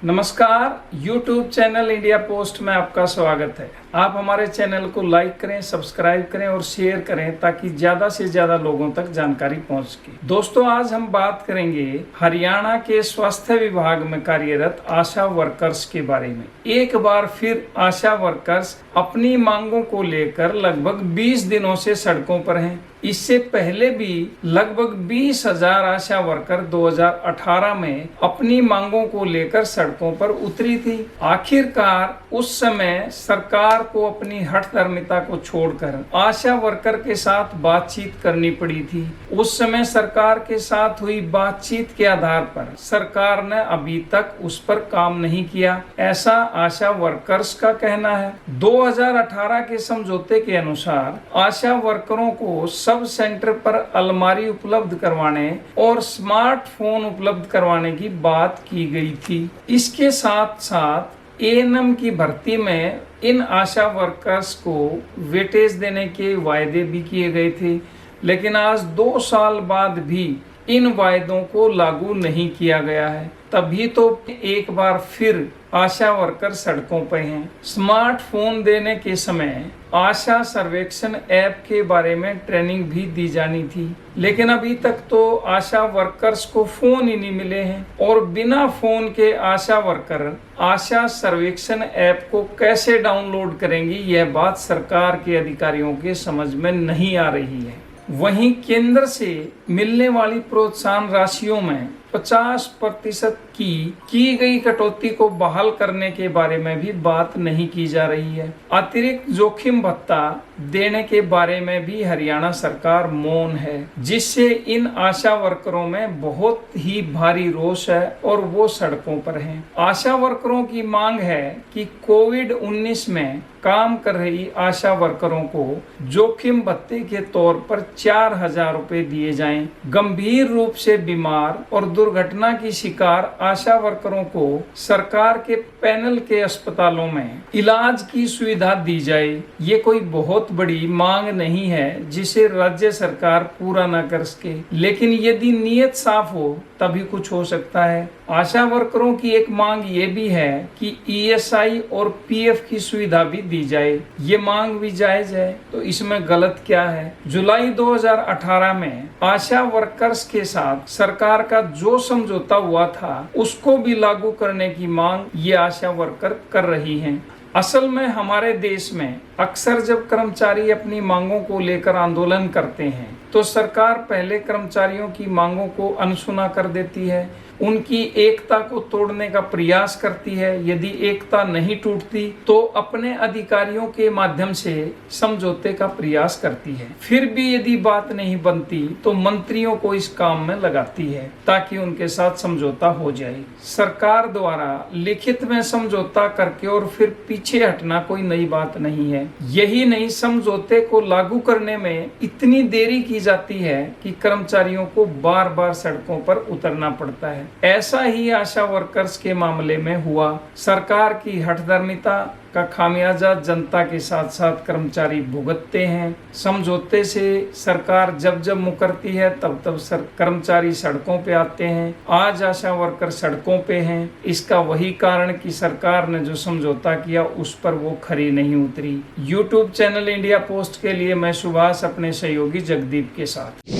नमस्कार, YouTube channel India post में आपका स्वागत है। आप हमारे चैनल को लाइक करें, सब्सक्राइब करें और शेयर करें ताकि ज्यादा से ज्यादा लोगों तक जानकारी पहुंच सके। दोस्तों, आज हम बात करेंगे हरियाणा के स्वास्थ्य विभाग में कार्यरत आशा वर्कर्स के बारे में। एक बार फिर आशा वर्कर्स अपनी मांगों को लेकर लगभग 20 दिनों से सड़कों पर हैं। इससे पहले भी लगभग 20,000 आशा वर्कर 2018 में अपनी मांगों को लेकर सड़कों पर उतरी थी। आखिरकार उस समय सरकार को अपनी हठधर्मिता को छोड़कर आशा वर्कर के साथ बातचीत करनी पड़ी थी। उस समय सरकार के साथ हुई बातचीत के आधार पर सरकार ने अभी तक उस पर काम नहीं किया, ऐसा आशा वर्कर्स का कहना है। 2018 के समझौते के अनुसार आशा वर्करों को सब सेंटर पर अलमारी उपलब्ध करवाने और स्मार्टफोन उपलब्ध करवाने की बात की गई थी। इसके साथ साथ एएनएम की भर्ती में इन आशा वर्कर्स को वेटेज देने के वायदे भी किए गए थे, लेकिन आज 2 साल बाद भी इन वायदों को लागू नहीं किया गया है। तभी तो एक बार फिर आशा वर्कर सड़कों पर हैं। स्मार्टफोन देने के समय आशा सर्वेक्षण ऐप के बारे में ट्रेनिंग भी दी जानी थी, लेकिन अभी तक तो आशा वर्कर्स को फोन ही नहीं मिले हैं। और बिना फोन के आशा वर्कर आशा सर्वेक्षण ऐप को कैसे डाउनलोड करेंगी, यह बात सरकार के अधिकारियों के समझ में नहीं आ रही है। वहीं केंद्र से मिलने वाली प्रोत्साहन राशियों में 50% की गई कटौती को बहाल करने के बारे में भी बात नहीं की जा रही है। अतिरिक्त जोखिम भत्ता देने के बारे में भी हरियाणा सरकार मौन है, जिससे इन आशा वर्करों में बहुत ही भारी रोष है और वो सड़कों पर हैं। आशा वर्करों की मांग है कि कोविड-19 में काम कर रही आशा वर्करों को जोखिम भत्ते के तौर पर 4,000 रुपए दिए जाएं। गंभीर रूप से बीमार और दुर्घटना की शिकार आशा वर्करों को सरकार के पैनल के अस्पतालों में इलाज की सुविधा दी जाए। ये कोई बहुत बड़ी मांग नहीं है जिसे राज्य सरकार पूरा न कर सके, लेकिन यदि नीयत साफ हो तभी कुछ हो सकता है। आशा वर्करों की एक मांग ये भी है कि ईएसआई और पीएफ की सुविधा भी दी जाए। ये मांग भी जायज है, तो इसमें गलत क्या है। जुलाई 2018 में आशा वर्कर्स के साथ सरकार का जो समझौता हुआ था उसको भी लागू करने की मांग ये आशा वर्कर कर रही हैं। असल में हमारे देश में अक्सर जब कर्मचारी अपनी मांगों को लेकर आंदोलन करते हैं तो सरकार पहले कर्मचारियों की मांगों को अनसुना कर देती है, उनकी एकता को तोड़ने का प्रयास करती है। यदि एकता नहीं टूटती तो अपने अधिकारियों के माध्यम से समझौते का प्रयास करती है। फिर भी यदि बात नहीं बनती तो मंत्रियों को इस काम में लगाती है ताकि उनके साथ समझौता हो जाए। सरकार द्वारा लिखित में समझौता करके और फिर पीछे हटना कोई नई बात नहीं है। यही नहीं, समझौते को लागू करने में इतनी देरी की जाती है कि कर्मचारियों को बार बार सड़कों पर उतरना पड़ता है। ऐसा ही आशा वर्कर्स के मामले में हुआ। सरकार की हठधर्मिता का खामियाजा जनता के साथ साथ कर्मचारी भुगतते हैं। समझौते से सरकार जब जब मुकरती है तब तब कर्मचारी सड़कों पे आते हैं। आज आशा वर्कर सड़कों पे हैं। इसका वही कारण कि सरकार ने जो समझौता किया उस पर वो खरी नहीं उतरी। YouTube चैनल इंडिया पोस्ट के लिए मैं सुभाष अपने सहयोगी जगदीप के साथ।